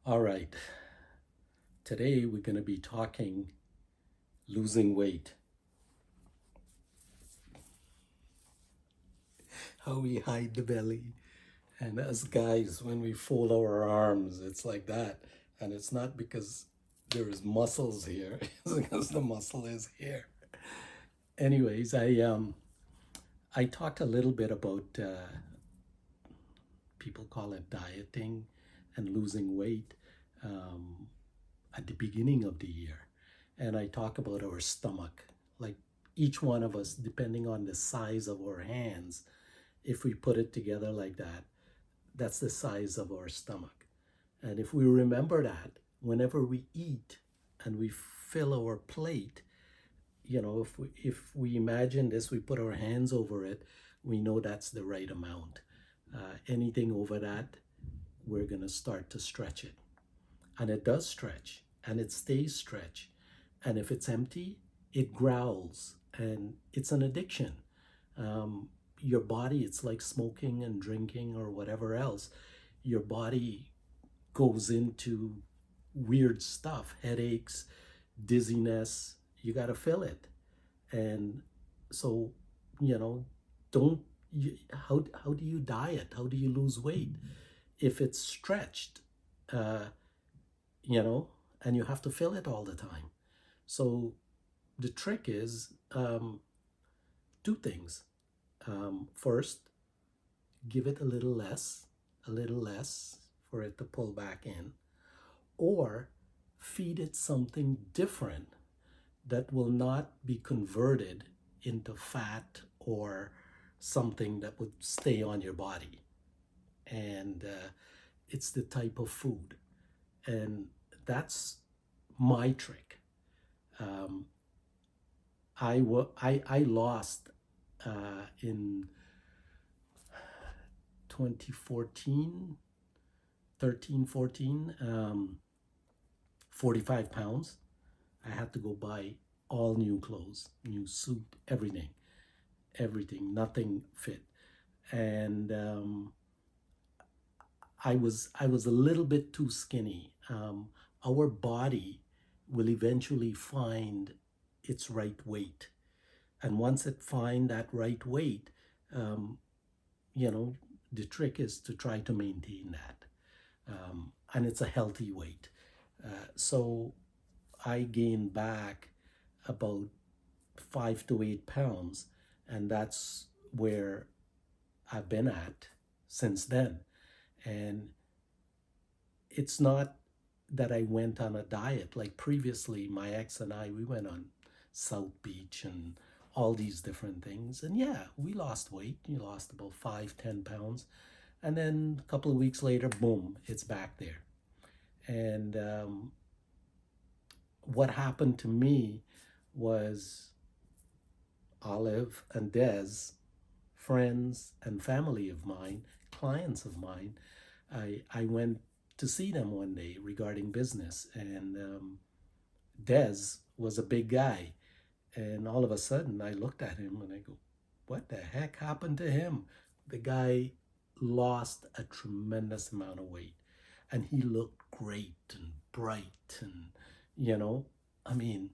All right, today we're going to be talking losing weight, how we hide the belly. And as guys, when we fold our arms, it's like that. And it's not because there is muscles here, it's because the muscle is here. Anyways, I talked a little bit about people call it dieting and losing weight um, at the beginning of the year. And I talk about our stomach. Like each one of us, depending on the size of our hands, if we put it together like that, that's the size of our stomach. And if we remember that, whenever we eat and we fill our plate, if we imagine this, we put our hands over it, we know that's the right amount. Anything over that, we're gonna start to stretch it, and it does stretch, and it stays stretched. And if it's empty, it growls, and it's an addiction. Um, your body, it's like smoking and drinking or whatever else. Your body goes into weird stuff, headaches, dizziness. You got to fill it. And so, you know, don't you, how do you diet? How do you lose weight if it's stretched? Uh, you know, and you have to fill it all the time. So the trick is two things. First, give it a little less for it to pull back in, or feed it something different that will not be converted into fat or something that would stay on your body. And it's the type of food. And that's my trick. Um, I lost in 2014, 13, 14, 45 pounds. I had to go buy all new clothes, new suit, everything, nothing fit. And I was a little bit too skinny. Our body will eventually find its right weight, and once it find that right weight, um, you know, the trick is to try to maintain that, and it's a healthy weight. So I gained back about 5 to 8 pounds, and that's where I've been at since then. And it's not that I went on a diet like previously. My ex and I, we went on South Beach and all these different things. And yeah, we lost weight. You lost about 5, 10 pounds. And then a couple of weeks later, boom, it's back there. And what happened to me was Olive and Des, friends and family of mine, clients of mine, I went to see them one day regarding business, and Des was a big guy, and all of a sudden I looked at him and I go, "What the heck happened to him?" The guy lost a tremendous amount of weight, and he looked great and bright, and you know, I mean,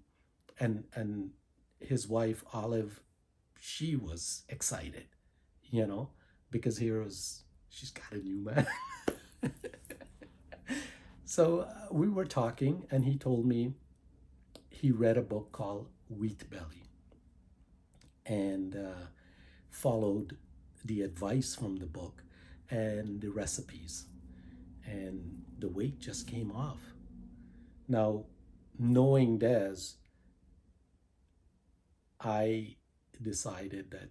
and his wife Olive, she was excited, you know, because here was she's got a new man. So we were talking, and he told me he read a book called Wheat Belly, and followed the advice from the book and the recipes, and the weight just came off. Now, knowing Des, I decided that,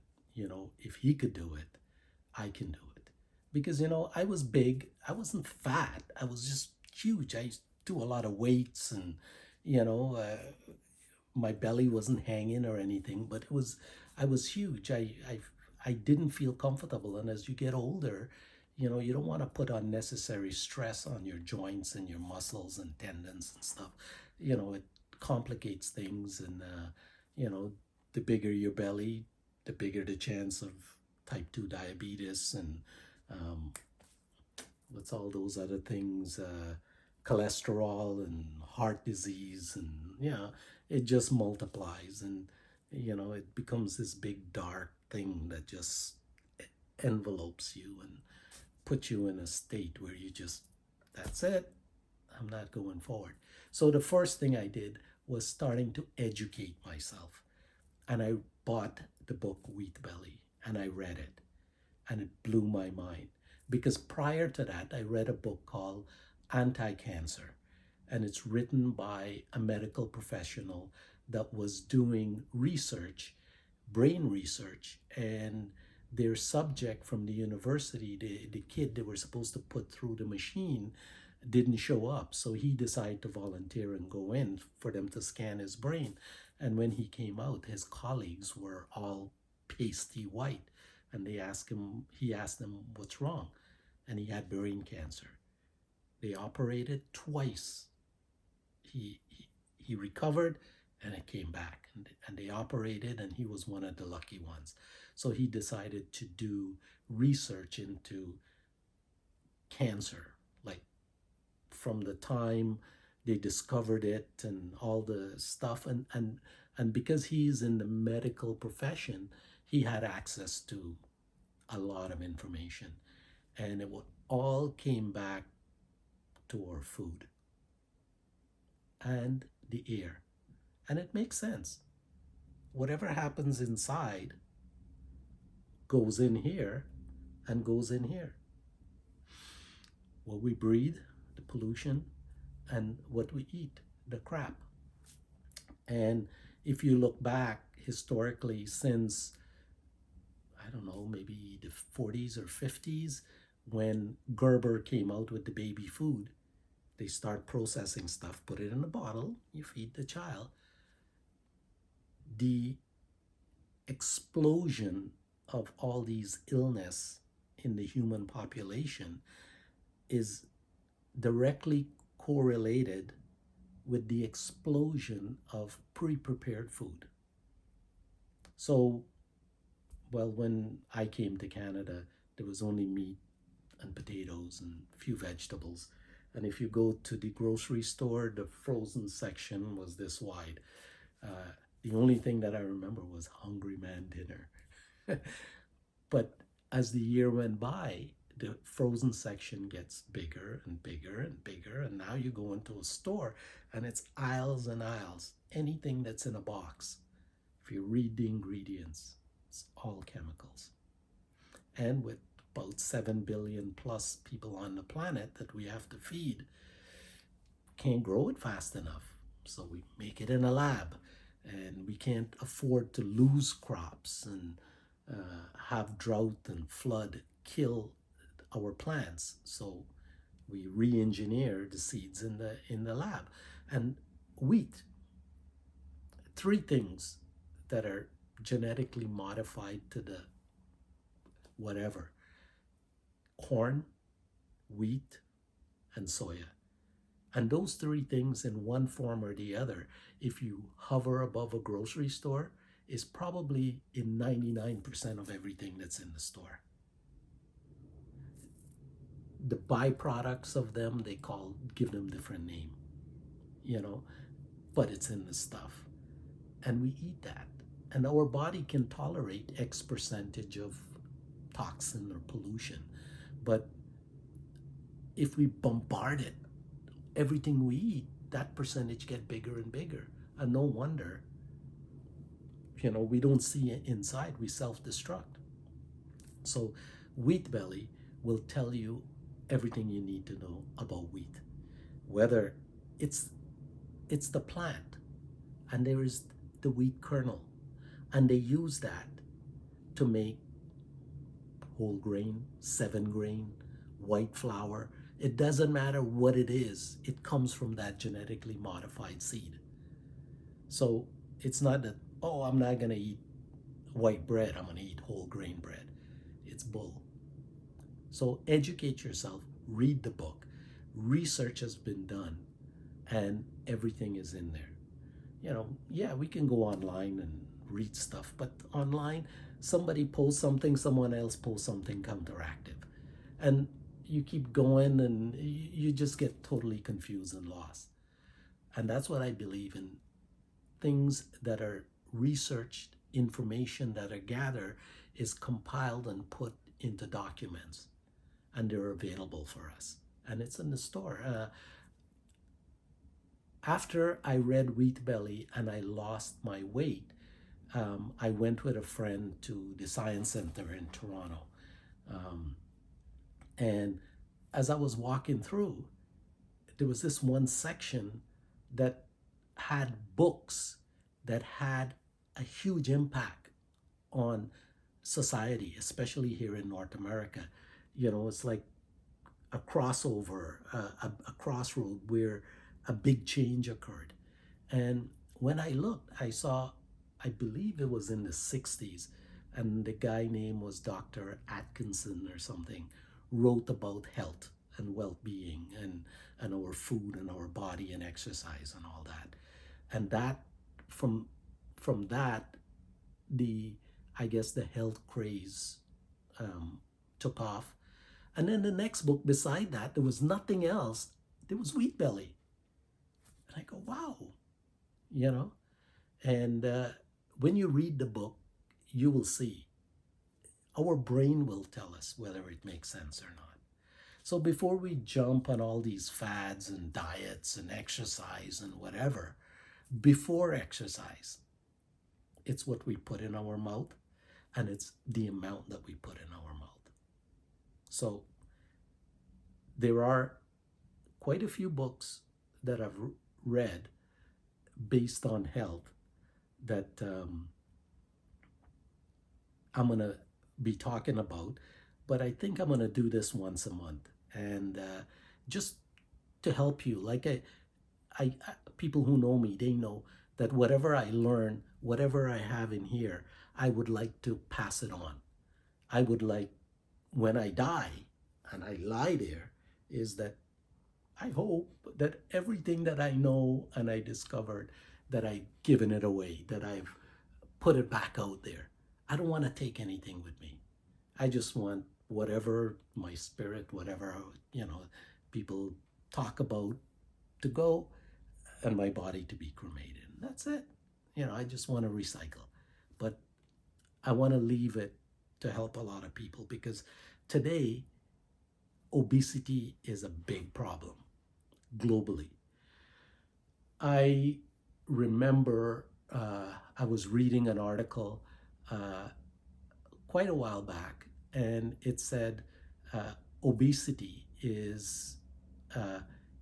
if he could do it, I can do it. Because, I was big. I wasn't fat. I was just huge. I used to do a lot of weights, and, you know, uh, my belly wasn't hanging or anything, but I was huge. I didn't feel comfortable. And as you get older, you don't want to put unnecessary stress on your joints and your muscles and tendons and stuff. It complicates things. And, you know, the bigger your belly, the bigger the chance of type 2 diabetes and um, what's all those other things, cholesterol and heart disease, and it just multiplies, and it becomes this big dark thing that just envelopes you and puts you in a state where you just, that's it, I'm not going forward. So the first thing I did was starting to educate myself, and I bought the book Wheat Belly and I read it, and it blew my mind. Because prior to that, I read a book called Anti Cancer, and it's written by a medical professional that was doing research, brain research, and their subject from the university, the kid they were supposed to put through the machine, didn't show up. So he decided to volunteer and go in for them to scan his brain. And when he came out, his colleagues were all pasty white. And he asked them what's wrong. And he had brain cancer. They operated twice. He recovered and it came back. And they operated, and he was one of the lucky ones. So he decided to do research into cancer, like from the time they discovered it and all the stuff, and because he's in the medical profession, he had access to a lot of information, and it all came back to our food and the air. And it makes sense. Whatever happens inside goes in here and goes in here. What we breathe, the pollution, and what we eat, the crap. And if you look back historically, since, I don't know, maybe the 40s or 50s, when Gerber came out with the baby food, they start processing stuff, put it in a bottle, you feed the child. The explosion of all these illness in the human population is directly correlated with the explosion of pre-prepared food. So, well, when I came to Canada, there was only meat and potatoes and a few vegetables. And if you go to the grocery store, the frozen section was this wide. The only thing that I remember was Hungry Man dinner. But as the year went by, the frozen section gets bigger and bigger and bigger. And now you go into a store and it's aisles and aisles. Anything that's in a box, if you read the ingredients, it's all chemicals. And with about 7 billion plus people on the planet that we have to feed, can't grow it fast enough. So we make it in a lab, and we can't afford to lose crops and have drought and flood kill our plants. So we re-engineer the seeds in the lab. And wheat, three things that are genetically modified to the whatever: corn, wheat, and soya. And those three things, in one form or the other, if you hover above a grocery store, is probably in 99% of everything that's in the store. The byproducts of them, give them different name, but it's in the stuff. And we eat that. And our body can tolerate X percentage of toxin or pollution. But if we bombard it, everything we eat, that percentage get bigger and bigger. And no wonder, we don't see it inside, we self-destruct. So Wheat Belly will tell you everything you need to know about wheat. Whether it's the plant, and there is the wheat kernel, and they use that to make whole grain, 7-grain, white flour. It doesn't matter what it is, it comes from that genetically modified seed. So it's not that, oh, I'm not going to eat white bread, I'm going to eat whole grain bread. It's bull. So educate yourself, read the book. Research has been done, and everything is in there. Yeah, we can go online and read stuff, but online, somebody posts something, someone else posts something counteractive. And, you keep going and you just get totally confused and lost. And that's what I believe in. Things that are researched, information that are gathered is compiled and put into documents, and they're available for us. And it's in the store. After I read Wheat Belly and I lost my weight, I went with a friend to the Science Center in Toronto. Um, and as I was walking through, there was this one section that had books that had a huge impact on society, especially here in North America. You know, it's like a crossover, a crossroad where a big change occurred. And when I looked, I saw, I believe it was in the 60s, and the guy name was Dr. Atkinson or something, wrote about health and well-being and our food and our body and exercise and all that. And that from from that, the I guess the health craze um, took off. And then the next book beside that, there was nothing else. There was Wheat Belly. And I go, wow, you know. And when you read the book, you will see our brain will tell us whether it makes sense or not. So before we jump on all these fads and diets and exercise and whatever, before exercise, it's what we put in our mouth and it's the amount that we put in our mouth. So there are quite a few books that I've read based on health that I'm going to be talking about, but I think I'm going to do this once a month. And just to help you, like people who know me, they know that whatever I learn, whatever I have in here, I would like to pass it on. I would like, when I die and I lie there, is that I hope that everything that I know and I discovered, that I've given it away, that I've put it back out there. I don't want to take anything with me. I just want whatever my spirit, whatever, people talk about to go, and my body to be cremated. And that's it. I just want to recycle. But I want to leave it to help a lot of people, because today obesity is a big problem globally. I remember I was reading an article uh, quite a while back, and it said obesity is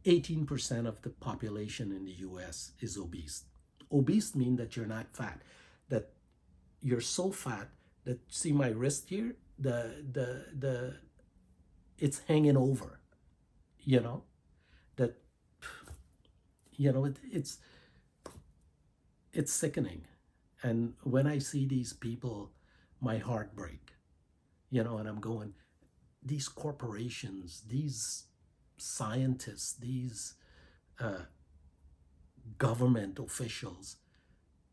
18% of the population in the US is obese. Obese means that you're not fat, that you're so fat that, see my wrist here, the it's hanging over, you know, that it's sickening. And when I see these people, my heart break, and I'm going, these corporations, these scientists, these uh, government officials,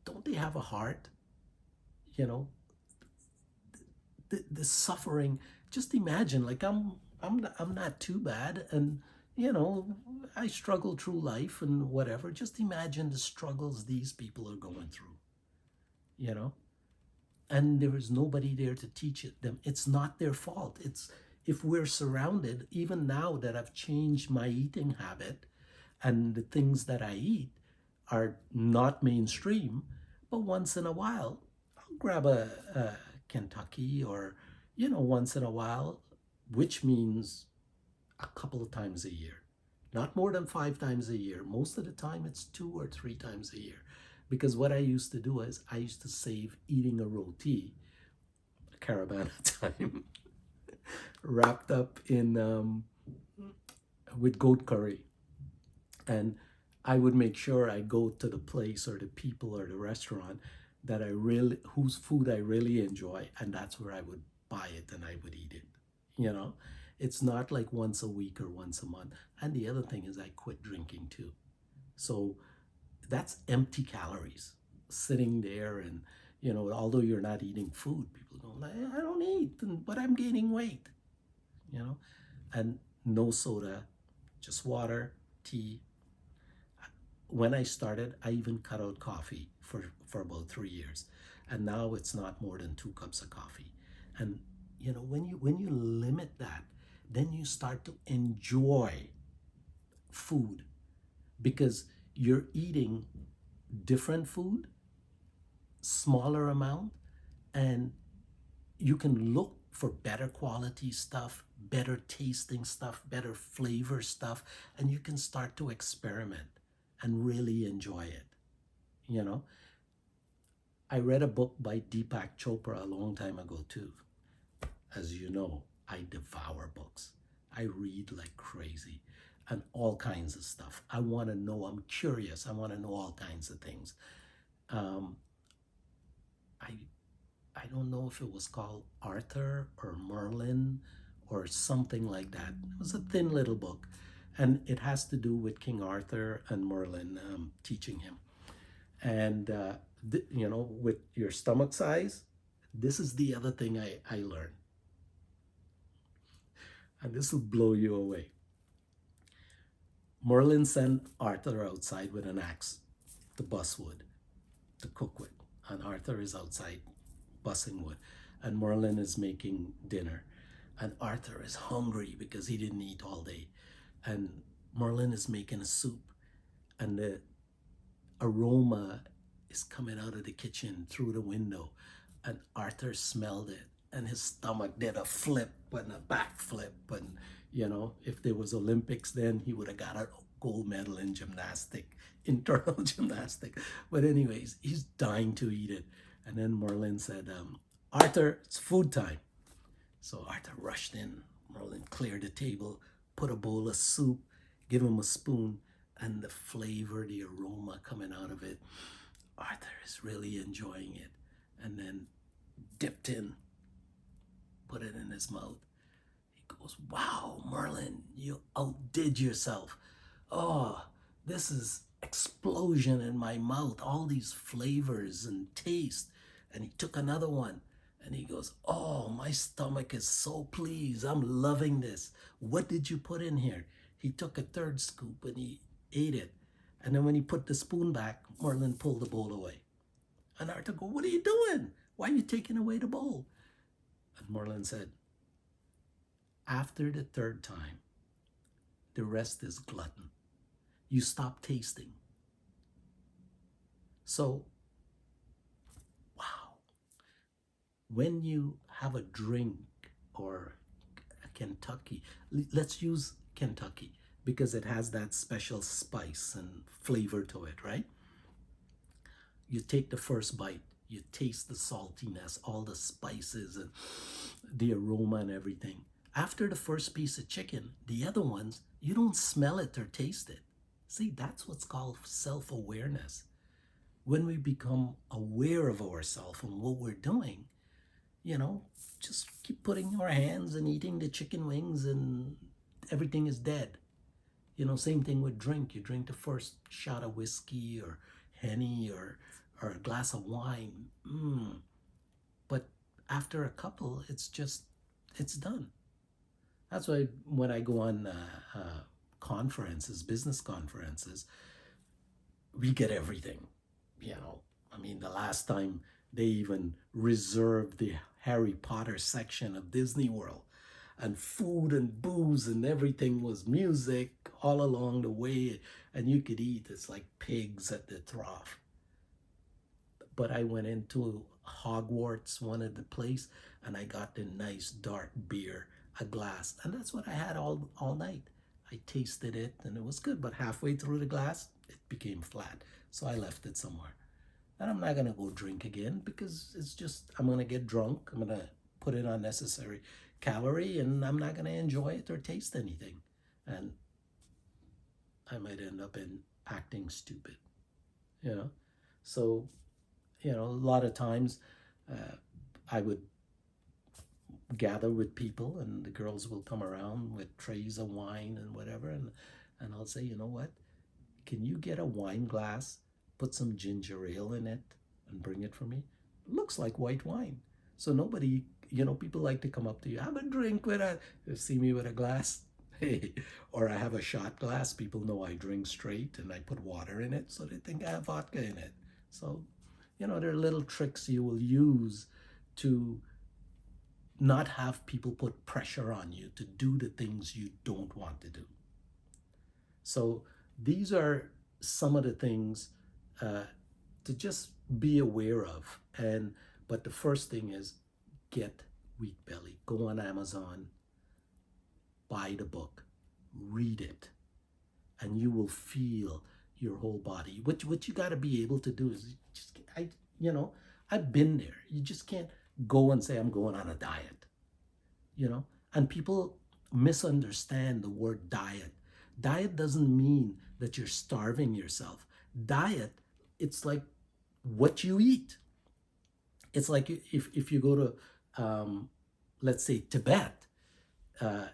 don't they have a heart? You know, the suffering. Just imagine, like I'm not too bad, and I struggle through life and whatever. Just imagine the struggles these people are going through. You know, and there is nobody there to teach them. It's not their fault. It's, if we're surrounded, even now that I've changed my eating habit and the things that I eat are not mainstream, but once in a while I'll grab a Kentucky, or once in a while, which means a couple of times a year, not more than 5 times a year. Most of the time it's 2 or 3 times a year. Because what I used to do is I used to save eating a roti, a caravana time, wrapped up in with goat curry, and I would make sure I go to the place or the people or the restaurant that I really, whose food I really enjoy, and that's where I would buy it and I would eat it. You know, it's not like once a week or once a month. And the other thing is I quit drinking too. So that's empty calories sitting there. And although you're not eating food, people go, I don't eat, but I'm gaining weight. you know and no soda, just water, tea. When I started, I even cut out coffee for about 3 years. And now it's not more than 2 cups of coffee. And when you limit that, then you start to enjoy food because you're eating different food, smaller amount, and you can look for better quality stuff, better tasting stuff, better flavor stuff, and you can start to experiment and really enjoy it. You know, I read a book by Deepak Chopra a long time ago too. As you know, I devour books. I read like crazy and all kinds of stuff. I want to know, I'm curious. I want to know all kinds of things. Um, I I don't know if it was called Arthur or Merlin or something like that. It was a thin little book, and it has to do with King Arthur and Merlin teaching him. And with your stomach size, this is the other thing I learned, and this will blow you away. Merlin sent Arthur outside with an axe to bust wood, to cook with, and Arthur is outside bussing wood, and Merlin is making dinner, and Arthur is hungry because he didn't eat all day, and Merlin is making a soup, and the aroma is coming out of the kitchen through the window, and Arthur smelled it, and his stomach did a flip and a back flip, and if there was Olympics then he would have got a gold medal in gymnastic, internal gymnastic. But anyways, he's dying to eat it. And then Merlin said, Arthur, it's food time. So Arthur rushed in. Merlin cleared the table, put a bowl of soup, give him a spoon, and the flavor, the aroma coming out of it. Arthur is really enjoying it. And then dipped in, put it in his mouth. He goes, wow, Merlin, you outdid yourself. Oh, this is explosion in my mouth, all these flavors and taste. And he took another one and he goes, oh, my stomach is so pleased. I'm loving this. What did you put in here? He took a third scoop and he ate it. And then when he put the spoon back, Merlin pulled the bowl away. And Arthur goes, what are you doing? Why are you taking away the bowl? And Merlin said, after the third time, the rest is glutton. You stop tasting. So, wow. When you have a drink or a Kentucky, let's use Kentucky because it has that special spice and flavor to it, right? You take the first bite, you taste the saltiness, all the spices and the aroma and everything. After the first piece of chicken, the other ones, you don't smell it or taste it. See, that's what's called self-awareness. When we become aware of ourselves and what we're doing, just keep putting your hands and eating the chicken wings and everything is dead. Same thing with drink. You drink the first shot of whiskey or Henny or a glass of wine. But after a couple, it's done. That's why when I go on conferences, business conferences, we get everything. I mean, the last time they even reserved the Harry Potter section of Disney World, and food and booze and everything was music all along the way, and you could eat. It's like pigs at the trough. But I went into Hogwarts, one of the place, and I got the nice dark beer, a glass, and that's what I had all night. I tasted it and it was good, but halfway through the glass, it became flat. So I left it somewhere. And I'm not gonna go drink again because I'm gonna get drunk. I'm gonna put in unnecessary calorie and I'm not gonna enjoy it or taste anything. And I might end up in acting stupid, you know? So, a lot of times I would gather with people and the girls will come around with trays of wine and whatever. And I'll say, you know what? Can you get a wine glass, put some ginger ale in it and bring it for me? It looks like white wine. So nobody people like to come up to you, have a drink with a, see me with a glass. Hey, or I have a shot glass. People know I drink straight and I put water in it, so they think I have vodka in it. So, there are little tricks you will use to not have people put pressure on you to do the things you don't want to do. So these are some of the things uh, to just be aware of. And but the first thing is get Wheat Belly. Go on Amazon, buy the book, read it, and you will feel your whole body. What you got to be able to do is just you know I've been there. You just can't go and say I'm going on a diet. you know and people misunderstand the word diet. Diet doesn't mean that you're starving yourself. Diet, it's like what you eat. It's like if you go to let's say Tibet, uh,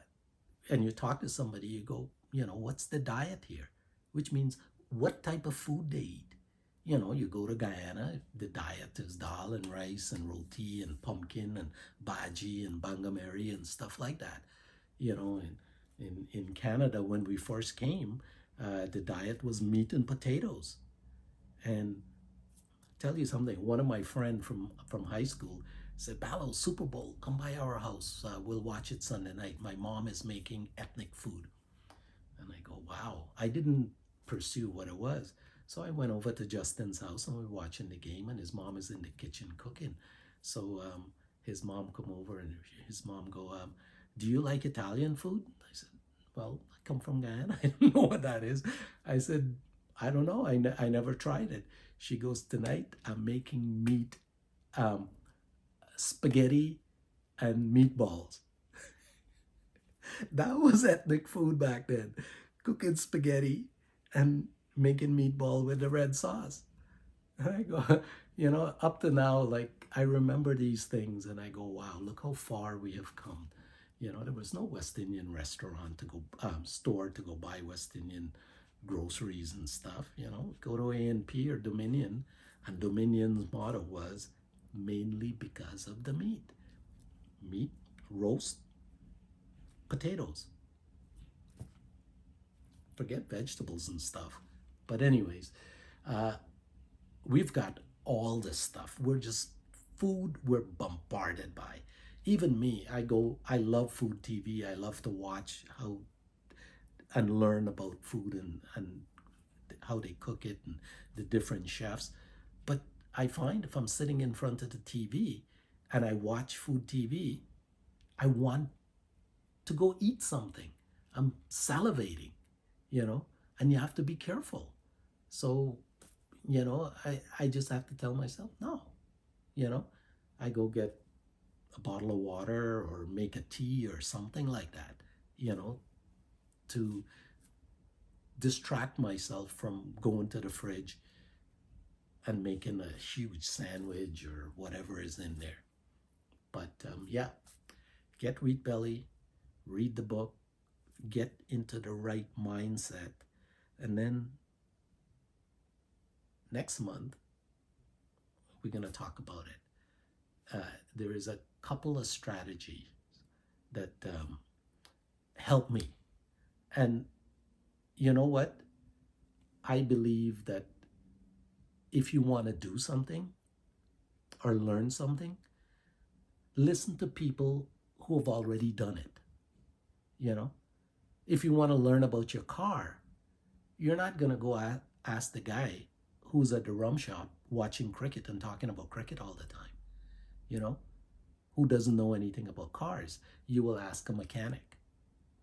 and you talk to somebody, you go, what's the diet here, which means what type of food they eat. You go to Guyana, the diet is dal and rice and roti and pumpkin and bhaji and bangameri and stuff like that. In Canada, when we first came, the diet was meat and potatoes. And tell you something, one of my friend from high school said, Ballo, Super Bowl, come by our house. We'll watch it Sunday night. My mom is making ethnic food. And I go, wow. I didn't pursue what it was. So I went over to Justin's house and we were watching the game, and his mom is in the kitchen cooking. So his mom come over and his mom go, do you like Italian food? I said, well, I come from Guyana. I don't know what that is. I said, I don't know. I never tried it. She goes, tonight I'm making meat, um, spaghetti and meatballs. That was ethnic food back then. Cooking spaghetti and making meatball with the red sauce. And I go, up to now, like I remember these things and I go, wow, look how far we have come. There was no West Indian restaurant to go, store to go buy West Indian groceries and stuff. Go to A&P or Dominion, and Dominion's motto was mainly because of the meat, roast, potatoes. Forget vegetables and stuff. But anyways, uh, we've got all this stuff. We're just food we're bombarded by. Even me, I love food TV. I love to watch how and learn about food and how they cook it and the different chefs. But I find if I'm sitting in front of the TV and I watch food TV, I want to go eat something. I'm salivating, you know, and you have to be careful. So, I just have to tell myself, no, you know, I go get a bottle of water or make a tea or something like that, to distract myself from going to the fridge and making a huge sandwich or whatever is in there. But yeah, get Wheat Belly, read the book, get into the right mindset, and then next month we're going to talk about it. There is a couple of strategies that help me. And you know what? I believe that if you want to do something or learn something, listen to people who have already done it. If you want to learn about your car, you're not going to go ask the guy who's at the rum shop watching cricket and talking about cricket all the time, you know, who doesn't know anything about cars. You will ask a mechanic,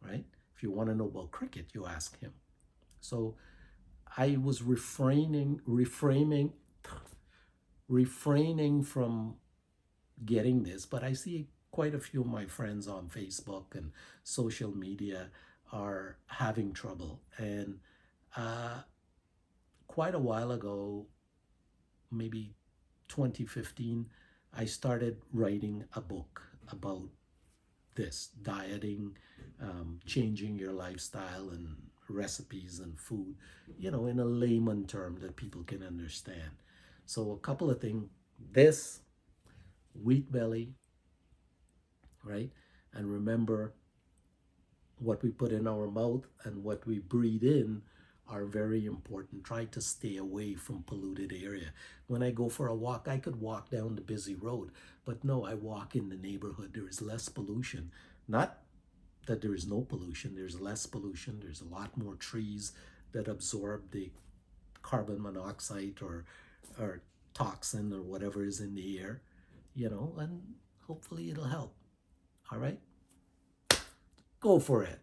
right? If you want to know about cricket, you ask him. So I was refraining from getting this, but I see quite a few of my friends on Facebook and social media are having trouble. And quite a while ago, maybe 2015, I started writing a book about this dieting, changing your lifestyle and recipes and food, in a layman term that people can understand. So a couple of things, this Wheat Belly, right? And remember, what we put in our mouth and what we breathe in are very important. Try to stay away from polluted area. When I go for a walk, I could walk down the busy road, but no, I walk in the neighborhood. There is less pollution. Not that there is no pollution, there's less pollution. There's a lot more trees that absorb the carbon monoxide or toxin or whatever is in the air, and hopefully it'll help. All right? Go for it.